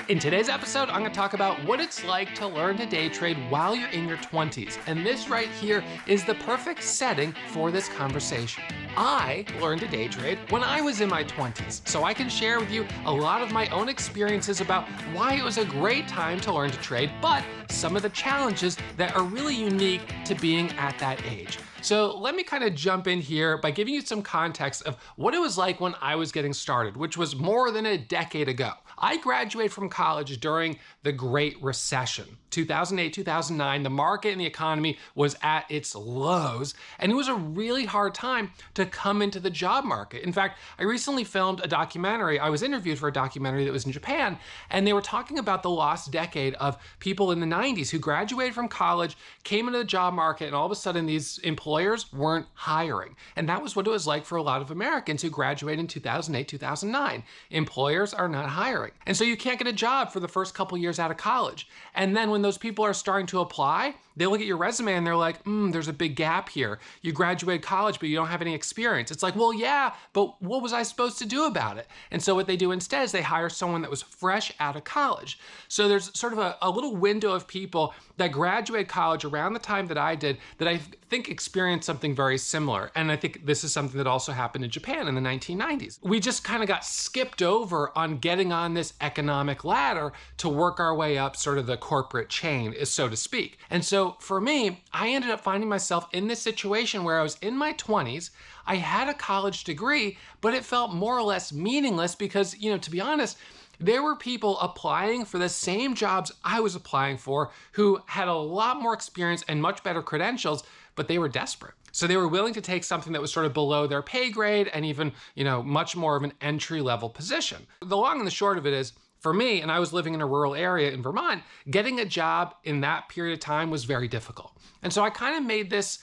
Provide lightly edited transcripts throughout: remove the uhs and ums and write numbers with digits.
In today's episode, I'm going to talk about what it's like to learn to day trade while you're in your 20s. And this right here is the perfect setting for this conversation. I learned to day trade when I was in my 20s, so I can share with you a lot of my own experiences about why it was a great time to learn to trade, but some of the challenges that are really unique to being at that age. So let me kind of jump in here by giving you some context of what it was like when I was getting started, which was more than a decade ago. I graduated from college during the Great Recession. 2008, 2009, the market and the economy was at its lows, and it was a really hard time to come into the job market. In fact, I recently filmed a documentary. I was interviewed for a documentary that was in Japan, and they were talking about the lost decade of people in the 90s who graduated from college, came into the job market, and all of a sudden these employers weren't hiring. And that was what it was like for a lot of Americans who graduated in 2008, 2009. Employers are not hiring. And so you can't get a job for the first couple years out of college. And then when those people are starting to apply, they look at your resume and they're like, there's a big gap here. You graduated college, but you don't have any experience. It's like, well, yeah, but what was I supposed to do about it? And so what they do instead is they hire someone that was fresh out of college. So there's sort of a little window of people that graduated college around the time that I did that I think experienced something very similar. And I think this is something that also happened in Japan in the 1990s. We just kind of got skipped over on getting on this economic ladder to work our way up sort of the corporate chain, so to speak. And so for me, I ended up finding myself in this situation where I was in my 20s. I had a college degree, but it felt more or less meaningless because, to be honest, there were people applying for the same jobs I was applying for who had a lot more experience and much better credentials, but they were desperate. So they were willing to take something that was sort of below their pay grade and even, much more of an entry-level position. The long and the short of it is, for me, and I was living in a rural area in Vermont, getting a job in that period of time was very difficult. And so I kind of made this,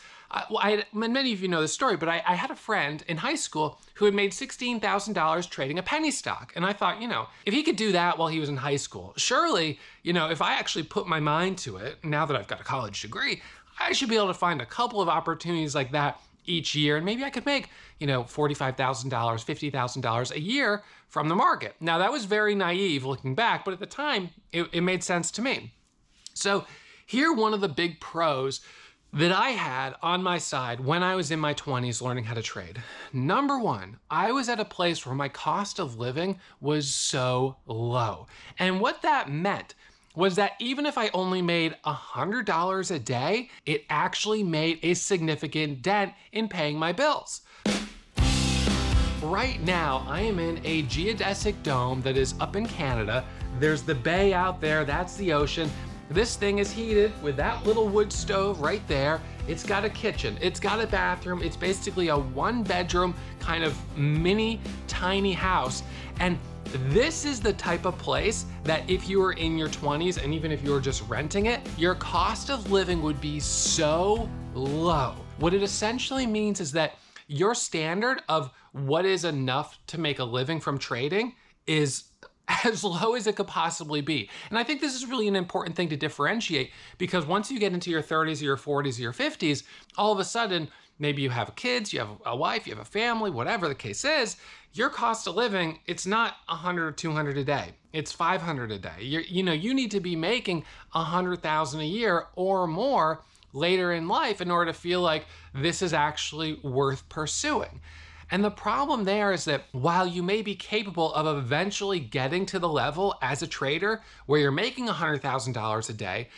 many of you know this story, but I had a friend in high school who had made $16,000 trading a penny stock. And I thought, if he could do that while he was in high school, surely, if I actually put my mind to it, now that I've got a college degree, I should be able to find a couple of opportunities like that each year, and maybe I could make, $45,000, $50,000 a year from the market. Now, that was very naive looking back, but at the time, it made sense to me. So here, one of the big pros that I had on my side when I was in my 20s learning how to trade. Number one, I was at a place where my cost of living was so low. And what that meant was that even if I only made $100 a day, it actually made a significant dent in paying my bills. Right now, I am in a geodesic dome that is up in Canada. There's the bay out there, that's the ocean. This thing is heated with that little wood stove right there. It's got a kitchen, it's got a bathroom. It's basically a one-bedroom kind of mini tiny house. And this is the type of place that if you were in your 20s and even if you were just renting it, your cost of living would be so low. What it essentially means is that your standard of what is enough to make a living from trading is as low as it could possibly be. And I think this is really an important thing to differentiate, because once you get into your 30s or your 40s or your 50s, all of a sudden, maybe you have kids, you have a wife, you have a family, whatever the case is, your cost of living, it's not 100 or 200 a day. It's 500 a day. You need to be making 100,000 a year or more later in life in order to feel like this is actually worth pursuing. And the problem there is that while you may be capable of eventually getting to the level as a trader where you're making $100,000 a day,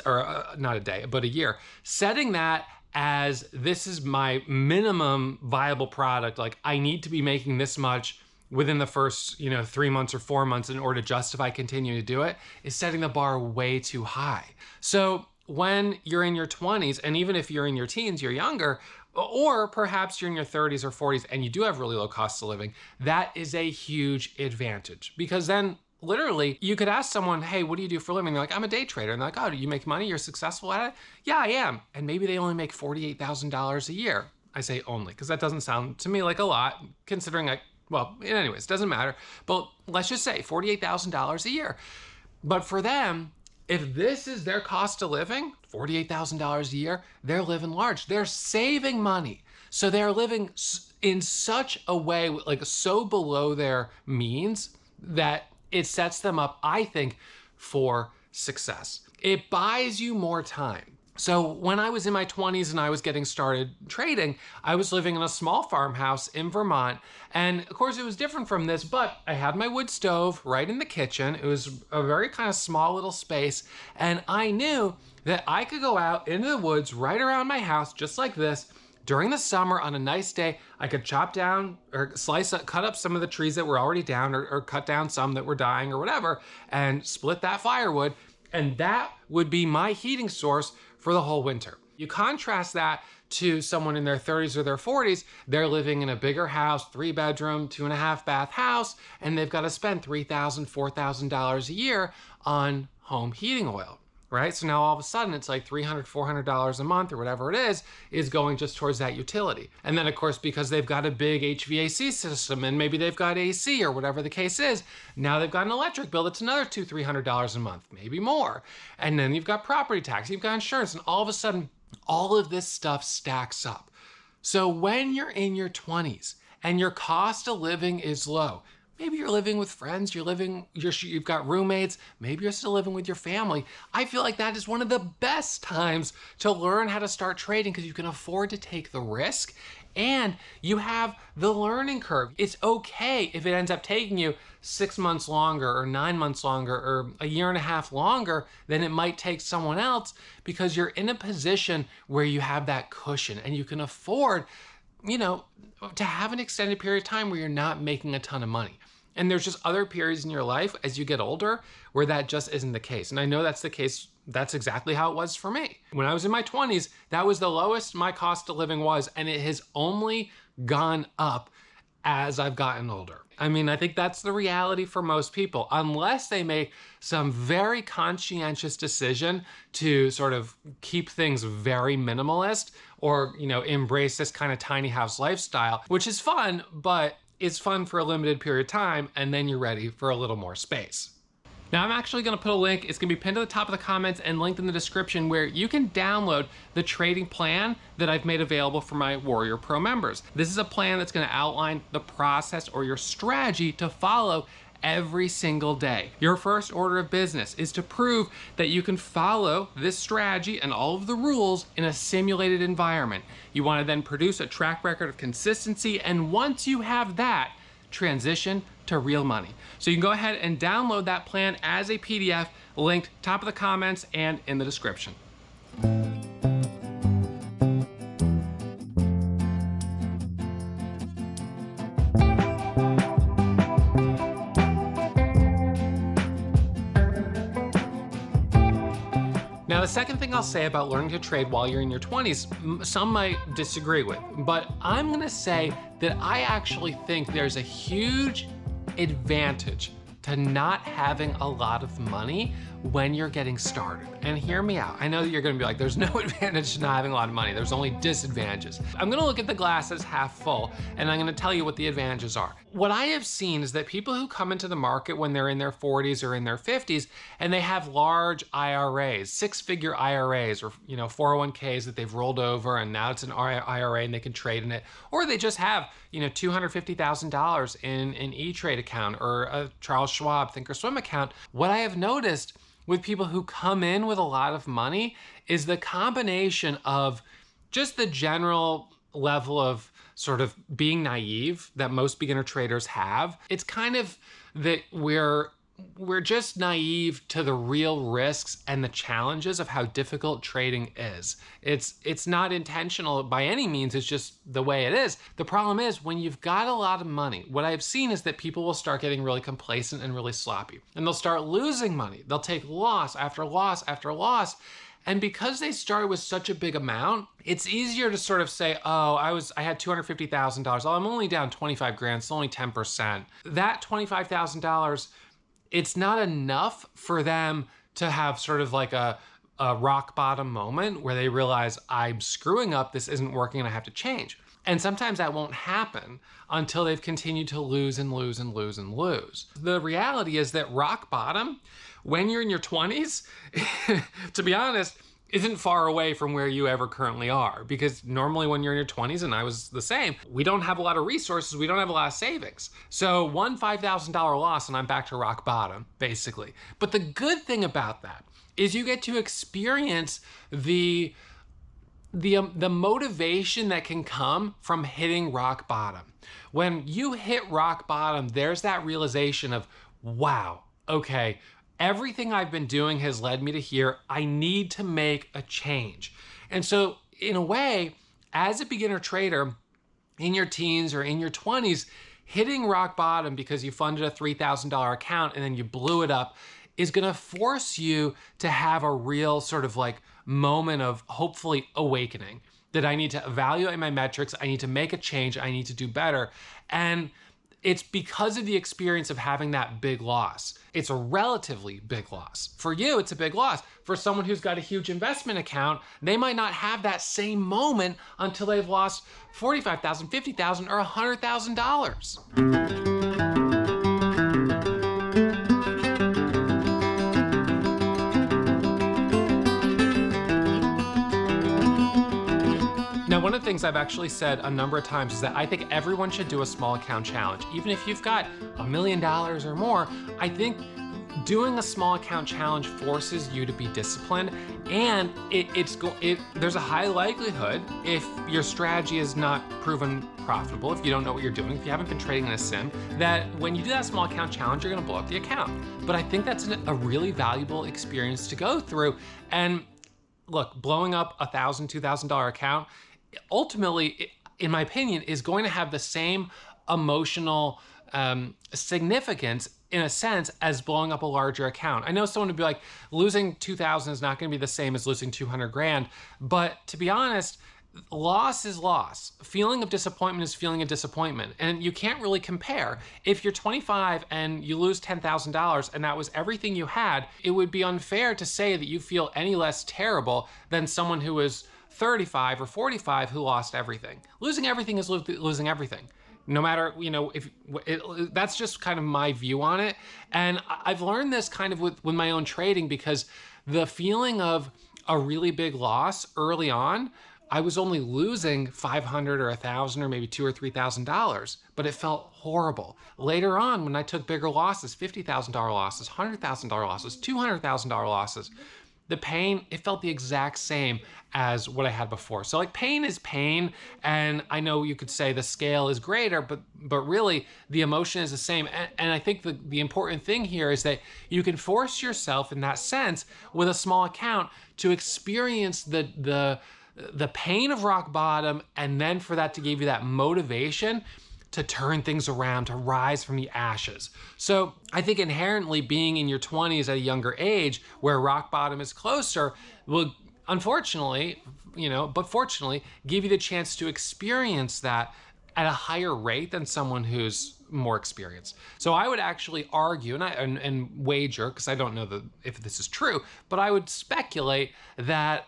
or not a day, but a year, setting that as this is my minimum viable product, like I need to be making this much within the first 3 months or 4 months in order to justify continuing to do it, is setting the bar way too high. So when you're in your 20s, and even if you're in your teens, you're younger, or perhaps you're in your 30s or 40s and you do have really low costs of living, that is a huge advantage. Because then literally you could ask someone, hey, what do you do for a living? They're like, I'm a day trader. And they're like, oh, do you make money? You're successful at it? Yeah, I am. And maybe they only make $48,000 a year. I say only, because that doesn't sound to me like a lot, considering anyways, it doesn't matter. But let's just say $48,000 a year. But for them, if this is their cost of living, $48,000 a year, they're living large. They're saving money. So they're living in such a way, like so below their means, that it sets them up, I think, for success. It buys you more time. So when I was in my 20s and I was getting started trading, I was living in a small farmhouse in Vermont. And of course it was different from this, but I had my wood stove right in the kitchen. It was a very kind of small little space. And I knew that I could go out into the woods right around my house, just like this. During the summer on a nice day, I could chop down or cut up some of the trees that were already down, or cut down some that were dying or whatever, and split that firewood. And that would be my heating source for the whole winter. You contrast that to someone in their 30s or their 40s, they're living in a bigger house, 3-bedroom, 2.5 bath house, and they've got to spend $3,000, $4,000 a year on home heating oil, right? So now all of a sudden it's like $300, $400 a month or whatever it is going just towards that utility. And then of course, because they've got a big HVAC system and maybe they've got AC or whatever the case is, now they've got an electric bill that's another $200, $300 a month, maybe more. And then you've got property tax, you've got insurance, and all of a sudden, all of this stuff stacks up. So when you're in your 20s and your cost of living is low, maybe you're living with friends, you've got roommates, maybe you're still living with your family. I feel like that is one of the best times to learn how to start trading because you can afford to take the risk and you have the learning curve. It's okay if it ends up taking you 6 months longer or 9 months longer or a year and a half longer than it might take someone else, because you're in a position where you have that cushion and you can afford, to have an extended period of time where you're not making a ton of money. And there's just other periods in your life as you get older where that just isn't the case. And I know that's the case. That's exactly how it was for me. When I was in my 20s, that was the lowest my cost of living was, and it has only gone up as I've gotten older. I mean, I think that's the reality for most people, unless they make some very conscientious decision to sort of keep things very minimalist or, embrace this kind of tiny house lifestyle, which is fun, but it's fun for a limited period of time, and then you're ready for a little more space. Now I'm actually gonna put a link, it's gonna be pinned to the top of the comments and linked in the description, where you can download the trading plan that I've made available for my Warrior Pro members. This is a plan that's gonna outline the process or your strategy to follow every single day. Your first order of business is to prove that you can follow this strategy and all of the rules in a simulated environment. You wanna then produce a track record of consistency, and once you have that, transition to real money. So you can go ahead and download that plan as a PDF, linked top of the comments and in the description. Now, the second thing I'll say about learning to trade while you're in your 20s, some might disagree with, but I'm gonna say that I actually think there's a huge advantage to not having a lot of money when you're getting started. And hear me out. I know that you're gonna be like, there's no advantage to not having a lot of money. There's only disadvantages. I'm gonna look at the glass as half full, and I'm gonna tell you what the advantages are. What I have seen is that people who come into the market when they're in their 40s or in their 50s, and they have large IRAs, 6-figure IRAs, or 401ks that they've rolled over, and now it's an IRA and they can trade in it, or they just have $250,000 in an E-Trade account or a Charles Schwab Thinkorswim account. What I have noticed with people who come in with a lot of money is the combination of just the general level of sort of being naive that most beginner traders have. It's kind of that we're just naive to the real risks and the challenges of how difficult trading is. It's not intentional by any means, it's just the way it is. The problem is when you've got a lot of money, what I've seen is that people will start getting really complacent and really sloppy, and they'll start losing money. They'll take loss after loss after loss. And because they started with such a big amount, it's easier to sort of say, oh, I had $250,000. Oh, I'm only down 25 grand, it's only 10%. That $25,000, it's not enough for them to have sort of like a rock bottom moment where they realize I'm screwing up, this isn't working, and I have to change. And sometimes that won't happen until they've continued to lose and lose and lose and lose. The reality is that rock bottom, when you're in your 20s, to be honest, isn't far away from where you ever currently are. Because normally when you're in your 20s, and I was the same, we don't have a lot of resources, we don't have a lot of savings. So one $5,000 loss and I'm back to rock bottom, basically. But the good thing about that is you get to experience the motivation that can come from hitting rock bottom. When you hit rock bottom, there's that realization of, wow, okay, everything I've been doing has led me to here. I need to make a change. And so in a way, as a beginner trader in your teens or in your 20s, hitting rock bottom because you funded a $3,000 account and then you blew it up is gonna force you to have a real sort of like moment of hopefully awakening, that I need to evaluate my metrics, I need to make a change, I need to do better. And it's because of the experience of having that big loss. It's a relatively big loss. For you, it's a big loss. For someone who's got a huge investment account, they might not have that same moment until they've lost $45,000, $50,000, or $100,000. Now, one of the things I've actually said a number of times is that I think everyone should do a small account challenge. Even if you've got $1 million or more, I think doing a small account challenge forces you to be disciplined, and there's a high likelihood, if your strategy is not proven profitable, if you don't know what you're doing, if you haven't been trading in a sim, that when you do that small account challenge, you're gonna blow up the account. But I think that's a really valuable experience to go through. And look, blowing up a $1,000, $2,000 account, ultimately, in my opinion, is going to have the same emotional significance, in a sense, as blowing up a larger account. I know someone would be like, losing 2,000 is not going to be the same as losing 200 grand, but to be honest, loss is loss. Feeling of disappointment is feeling of disappointment, and you can't really compare. If you're 25 and you lose $10,000 and that was everything you had, it would be unfair to say that you feel any less terrible than someone who is 35 or 45 who lost everything. Losing everything is losing everything. No matter, that's just kind of my view on it. And I've learned this kind of with my own trading, because the feeling of a really big loss early on, I was only losing 500 or 1,000 or maybe $2,000 or $3,000, but it felt horrible. Later on, when I took bigger losses, $50,000 losses, $100,000 losses, $200,000 losses, the pain, it felt the exact same as what I had before. So like, pain is pain, and I know you could say the scale is greater, but really the emotion is the same. And I think the important thing here is that you can force yourself in that sense with a small account to experience the pain of rock bottom, and then for that to give you that motivation to turn things around, to rise from the ashes. So I think inherently being in your 20s at a younger age where rock bottom is closer will, unfortunately, but fortunately, give you the chance to experience that at a higher rate than someone who's more experienced. So I would actually argue, and wager, because I don't know if this is true, but I would speculate that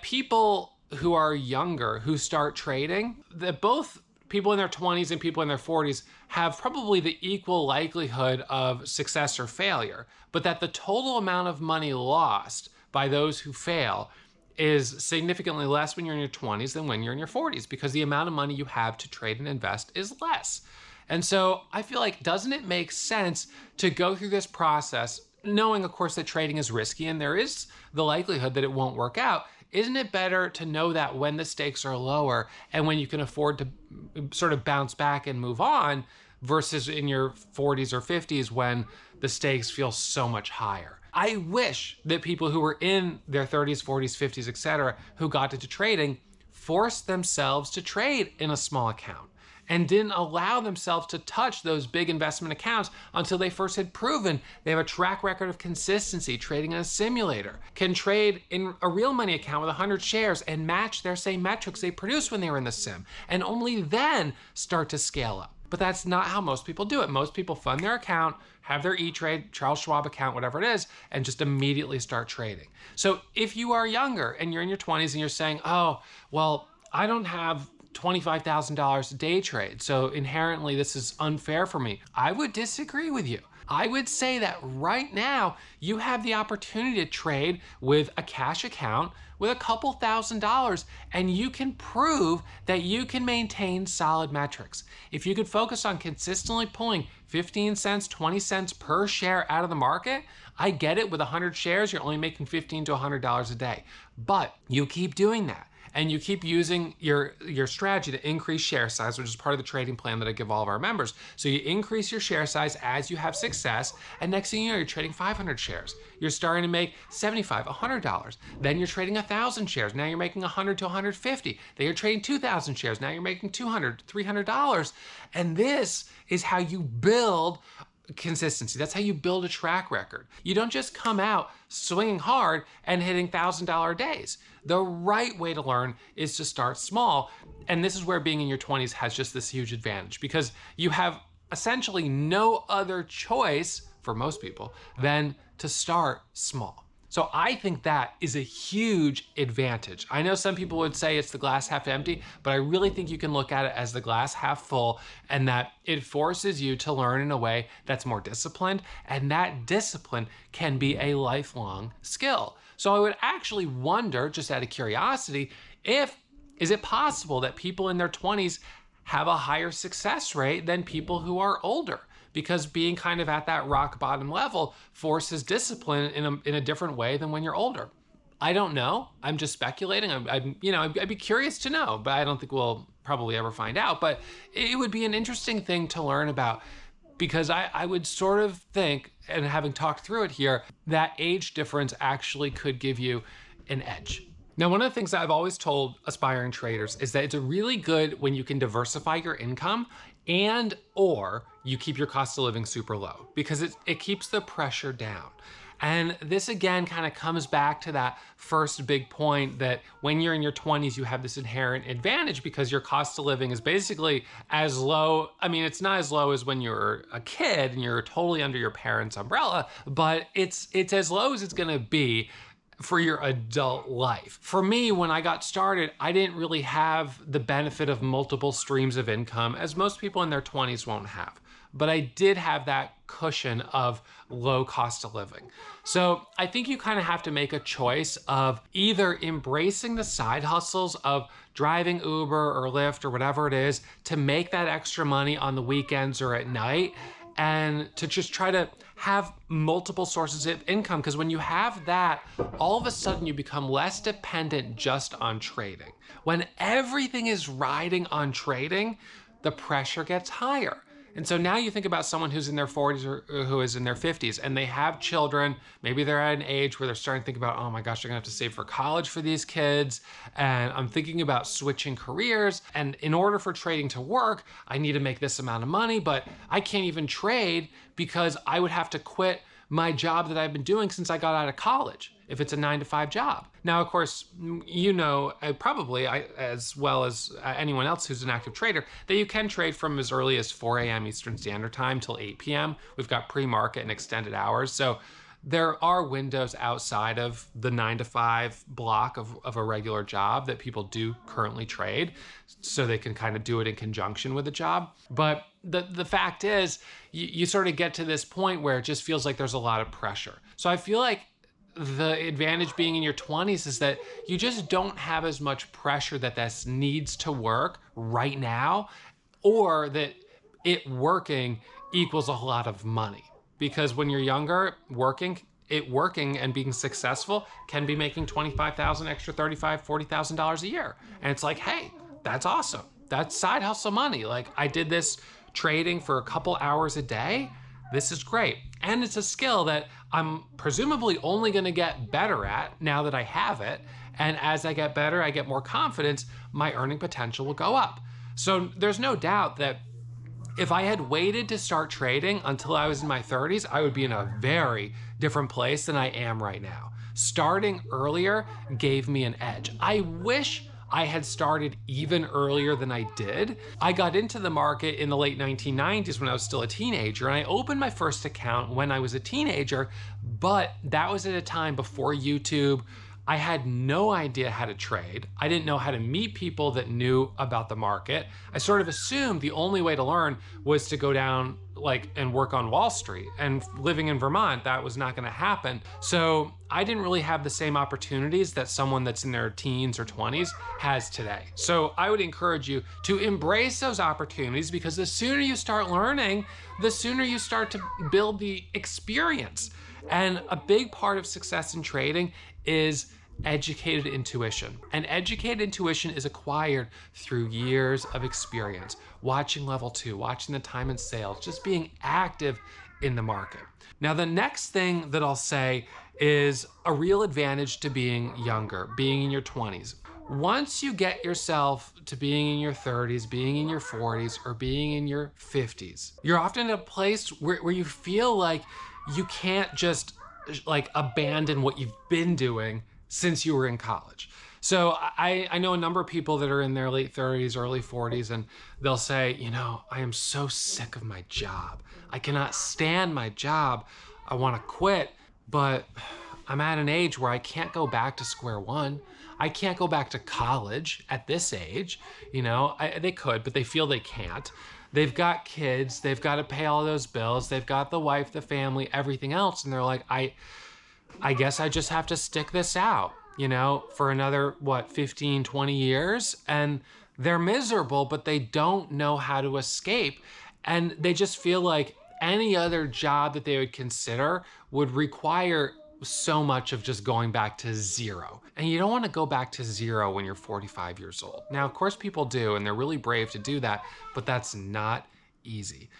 people who are younger, who start trading, that both people in their 20s and people in their 40s have probably the equal likelihood of success or failure, but that the total amount of money lost by those who fail is significantly less when you're in your 20s than when you're in your 40s, because the amount of money you have to trade and invest is less. And so I feel like, doesn't it make sense to go through this process, knowing of course that trading is risky and there is the likelihood that it won't work out? Isn't it better to know that when the stakes are lower and when you can afford to sort of bounce back and move on, versus in your 40s or 50s when the stakes feel so much higher? I wish that people who were in their 30s, 40s, 50s, etc., who got into trading, forced themselves to trade in a small account and didn't allow themselves to touch those big investment accounts until they first had proven they have a track record of consistency trading in a simulator, can trade in a real money account with 100 shares and match their same metrics they produced when they were in the sim, and only then start to scale up. But that's not how most people do it. Most people fund their account, have their E-Trade, Charles Schwab account, whatever it is, and just immediately start trading. So if you are younger and you're in your 20s and you're saying, oh, well, I don't have $25,000 to day trade, so inherently this is unfair for me, I would disagree with you. I would say that right now you have the opportunity to trade with a cash account with a couple $1,000s, and you can prove that you can maintain solid metrics. If you could focus on consistently pulling 15 cents, 20 cents per share out of the market, I get it, with 100 shares, you're only making $15 to $100 a day. But you keep doing that, and you keep using your strategy to increase share size, which is part of the trading plan that I give all of our members. So you increase your share size as you have success, and next thing you know, you're trading 500 shares. You're starting to make $75, $100. Then you're trading 1,000 shares. Now you're making $100 to $150. Then you're trading 2,000 shares. Now you're making $200, $300. And this is how you build consistency. That's how you build a track record. You don't just come out swinging hard and hitting $1,000 days. The right way to learn is to start small. And this is where being in your 20s has just this huge advantage, because you have essentially no other choice for most people than to start small. So I think that is a huge advantage. I know some people would say it's the glass half empty, but I really think you can look at it as the glass half full, and that it forces you to learn in a way that's more disciplined, and that discipline can be a lifelong skill. So I would actually wonder, just out of curiosity, is it possible that people in their 20s have a higher success rate than people who are older? Because being kind of at that rock bottom level forces discipline in a different way than when you're older. I don't know. I'm just speculating. I'd be curious to know, but I don't think we'll probably ever find out. But it would be an interesting thing to learn about, because I would sort of think, and having talked through it here, that age difference actually could give you an edge. Now, one of the things that I've always told aspiring traders is that it's really good when you can diversify your income or you keep your cost of living super low, because it keeps the pressure down. And this again kind of comes back to that first big point, that when you're in your 20s, you have this inherent advantage because your cost of living is basically as low. I mean, it's not as low as when you're a kid and you're totally under your parents' umbrella, but it's as low as it's gonna be for your adult life. For me, when I got started, I didn't really have the benefit of multiple streams of income, as most people in their 20s won't have. But I did have that cushion of low cost of living. So I think you kind of have to make a choice of either embracing the side hustles of driving Uber or Lyft or whatever it is to make that extra money on the weekends or at night, and to just try to have multiple sources of income. Because when you have that, all of a sudden you become less dependent just on trading. When everything is riding on trading, the pressure gets higher. And so now you think about someone who's in their 40s or who is in their 50s, and they have children. Maybe they're at an age where they're starting to think about, oh my gosh, they're gonna have to save for college for these kids. And I'm thinking about switching careers. And in order for trading to work, I need to make this amount of money, but I can't even trade because I would have to quit my job that I've been doing since I got out of college, if it's a 9-to-5 job. Now, of course, you know, probably as well as anyone else who's an active trader, that you can trade from as early as 4 a.m. Eastern Standard Time till 8 p.m. We've got pre-market and extended hours. So there are windows outside of the 9-to-5 block of a regular job that people do currently trade, so they can kind of do it in conjunction with a job. But the fact is, you sort of get to this point where it just feels like there's a lot of pressure. So I feel like the advantage being in your 20s is that you just don't have as much pressure that this needs to work right now, or that it working equals a lot of money. Because when you're younger, working and being successful can be making $25,000 extra, $35,000, $40,000 a year. And it's like, hey, that's awesome. That's side hustle money. Like, I did this trading for a couple hours a day. This is great. And it's a skill that I'm presumably only gonna get better at now that I have it. And as I get better, I get more confidence, my earning potential will go up. So there's no doubt that if I had waited to start trading until I was in my 30s, I would be in a very different place than I am right now. Starting earlier gave me an edge. I wish I had started even earlier than I did. I got into the market in the late 1990s when I was still a teenager, and I opened my first account when I was a teenager, but that was at a time before YouTube. I had no idea how to trade. I didn't know how to meet people that knew about the market. I sort of assumed the only way to learn was to go down and work on Wall Street. And living in Vermont, that was not gonna happen. So I didn't really have the same opportunities that someone that's in their teens or 20s has today. So I would encourage you to embrace those opportunities, because the sooner you start learning, the sooner you start to build the experience. And a big part of success in trading is educated intuition. And educated intuition is acquired through years of experience, watching level 2, watching the time and sales, just being active in the market. Now, the next thing that I'll say is a real advantage to being younger, being in your 20s. Once you get yourself to being in your 30s, being in your 40s, or being in your 50s, you're often in a place where you feel like you can't just abandon what you've been doing since you were in college. So I know a number of people that are in their late 30s, early 40s, and they'll say, I am so sick of my job. I cannot stand my job. I want to quit, but I'm at an age where I can't go back to square one. I can't go back to college at this age. They could, but they feel they can't. They've got kids, they've got to pay all those bills, they've got the wife, the family, everything else, and they're like, I guess I just have to stick this out, for another, 15, 20 years. And they're miserable, but they don't know how to escape. And they just feel like any other job that they would consider would require so much of just going back to zero. And you don't want to go back to zero when you're 45 years old. Now, of course, people do, and they're really brave to do that, but that's not easy.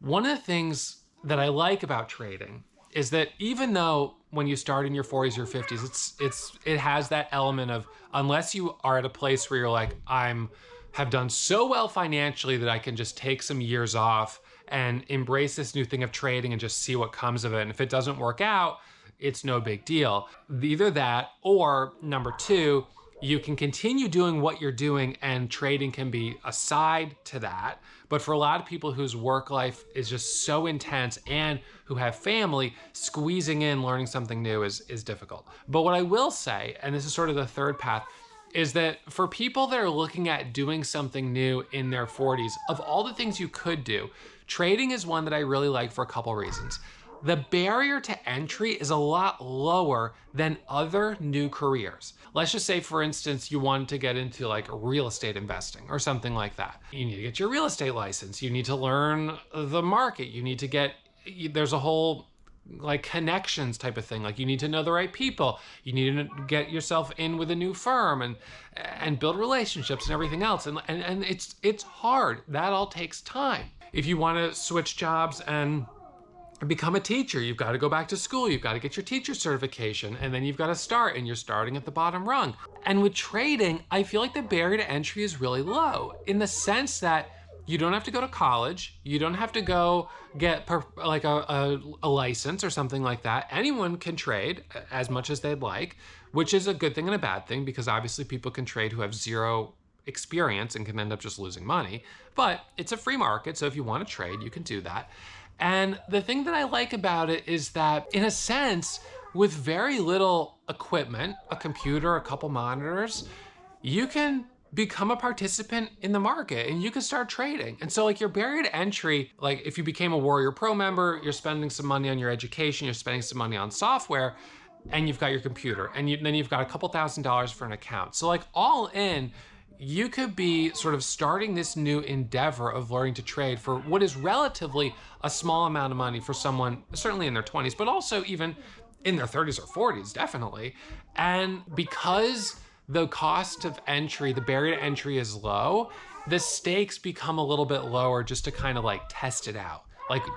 One of the things that I like about trading is that even though when you start in your 40s or 50s, it has that element of, unless you are at a place where you're like, have done so well financially that I can just take some years off and embrace this new thing of trading and just see what comes of it. And if it doesn't work out, it's no big deal. Either that, or number two, you can continue doing what you're doing and trading can be a side to that. But for a lot of people whose work life is just so intense and who have family, squeezing in learning something new is difficult. But what I will say, and this is sort of the third path, is that for people that are looking at doing something new in their 40s, of all the things you could do, trading is one that I really like for a couple reasons. The barrier to entry is a lot lower than other new careers. Let's just say, for instance, you want to get into real estate investing or something like that. You need to get your real estate license. You need to learn the market. You need to there's a whole connections type of thing. You need to know the right people. You need to get yourself in with a new firm and build relationships and everything else. And it's hard. That all takes time. If you want to switch jobs and become a teacher, you've got to go back to school, you've got to get your teacher certification, and then you've got to start, and you're starting at the bottom rung. And with trading, I feel like the barrier to entry is really low, in the sense that you don't have to go to college, you don't have to go get a license or something like that. Anyone can trade as much as they'd like, which is a good thing and a bad thing, because obviously people can trade who have zero experience and can end up just losing money. But it's a free market, so if you want to trade, you can do that. And the thing that I like about it is that, in a sense, with very little equipment, a computer, a couple monitors, you can become a participant in the market and you can start trading. And so your barrier to entry, if you became a Warrior Pro member, you're spending some money on your education, you're spending some money on software, and you've got your computer, and then you've got a couple $1,000s for an account. So all in, you could be sort of starting this new endeavor of learning to trade for what is relatively a small amount of money for someone, certainly in their 20s, but also even in their 30s or 40s, definitely. And because the cost of entry, the barrier to entry is low, the stakes become a little bit lower just to kind of test it out.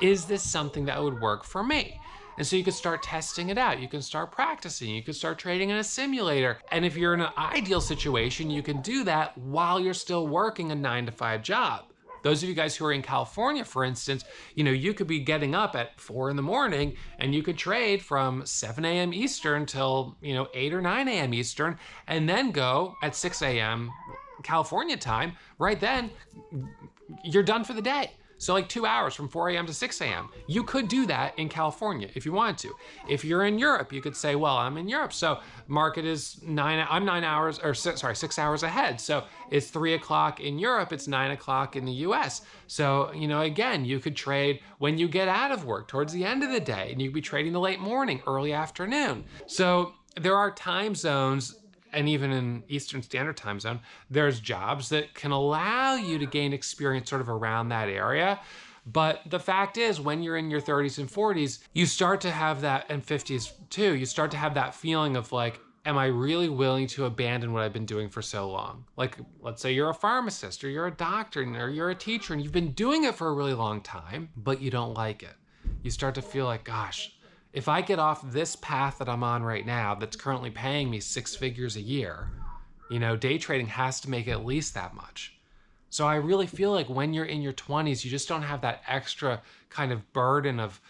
Is this something that would work for me? And so you can start testing it out. You can start practicing. You can start trading in a simulator. And if you're in an ideal situation, you can do that while you're still working a 9-to-5 job. Those of you guys who are in California, for instance, you could be getting up at 4 in the morning and you could trade from 7 a.m. Eastern till 8 or 9 a.m. Eastern, and then go at 6 a.m. California time. Right then, you're done for the day. So like 2 hours from 4 a.m. to 6 a.m. You could do that in California if you wanted to. If you're in Europe, you could say, well, I'm in Europe, so market is I'm 6 hours ahead. So it's 3 o'clock in Europe, it's 9 o'clock in the US. So, again, you could trade when you get out of work towards the end of the day, and you could be trading the late morning, early afternoon. So there are time zones, and even in Eastern Standard Time Zone, there's jobs that can allow you to gain experience sort of around that area. But the fact is, when you're in your 30s and 40s, you start to have that, and 50s too, you start to have that feeling of like, am I really willing to abandon what I've been doing for so long? Like, let's say you're a pharmacist, or you're a doctor, or you're a teacher, and you've been doing it for a really long time, but you don't like it. You start to feel like, gosh, if I get off this path that I'm on right now, that's currently paying me 6 figures a year, day trading has to make at least that much. So I really feel like when you're in your 20s, you just don't have that extra kind of burden of,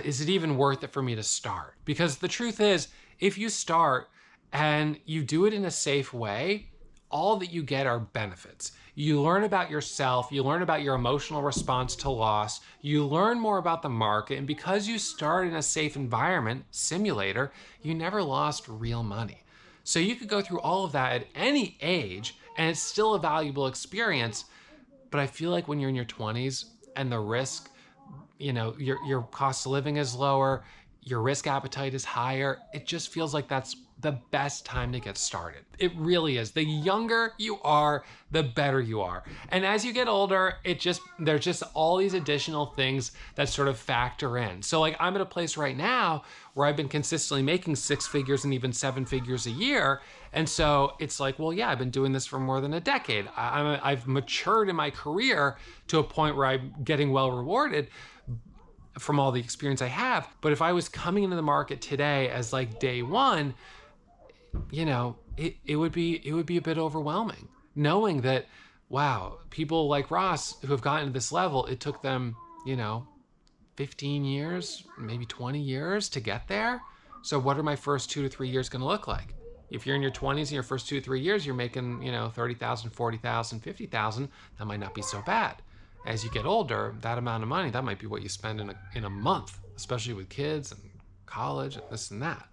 is it even worth it for me to start? Because the truth is, if you start and you do it in a safe way, all that you get are benefits. You learn about yourself, you learn about your emotional response to loss, you learn more about the market, and because you start in a safe environment, simulator, you never lost real money. So you could go through all of that at any age, and it's still a valuable experience. But I feel like when you're in your 20s and the risk, your cost of living is lower, your risk appetite is higher, it just feels like that's the best time to get started. It really is. The younger you are, the better you are. And as you get older, there's just all these additional things that sort of factor in. So like I'm at a place right now where I've been consistently making 6 figures and even 7 figures a year. And so it's like, well, yeah, I've been doing this for more than a decade. I've matured in my career to a point where I'm getting well rewarded from all the experience I have. But if I was coming into the market today as like day one, it would be a bit overwhelming knowing that, wow, people like Ross who have gotten to this level, it took them, 15 years, maybe 20 years to get there. So what are my first 2 to 3 years going to look like? If you're in your 20s and your first 2 to 3 years, you're making, 30,000, 40,000, 50,000, that might not be so bad. As you get older, that amount of money, that might be what you spend in a month, especially with kids and college and this and that.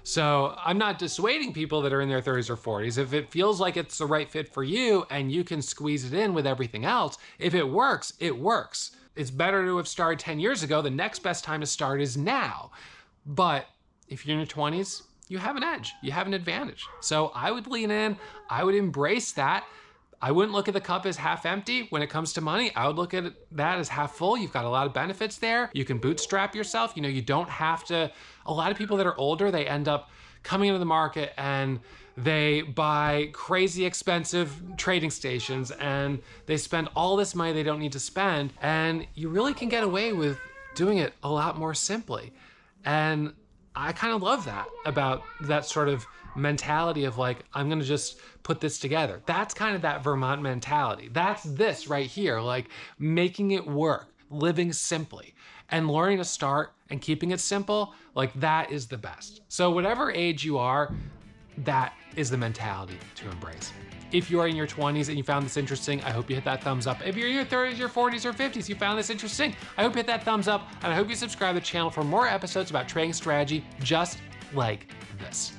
So I'm not dissuading people that are in their 30s or 40s. If it feels like it's the right fit for you and you can squeeze it in with everything else, if it works, it works. It's better to have started 10 years ago. The next best time to start is now. But if you're in your 20s, you have an edge, you have an advantage. So I would lean in, I would embrace that. I wouldn't look at the cup as half empty when it comes to money. I would look at that as half full. You've got a lot of benefits there. You can bootstrap yourself. You don't have to. A lot of people that are older, they end up coming into the market and they buy crazy expensive trading stations and they spend all this money they don't need to spend. And you really can get away with doing it a lot more simply. And I kind of love that about that sort of mentality of like, I'm gonna just put this together. That's kind of that Vermont mentality. That's this right here, like making it work, living simply, and learning to start and keeping it simple, like that is the best. So whatever age you are, that is the mentality to embrace. If you are in your 20s and you found this interesting, I hope you hit that thumbs up. If you're in your 30s, your 40s, or 50s, you found this interesting, I hope you hit that thumbs up, and I hope you subscribe to the channel for more episodes about trading strategy just like this.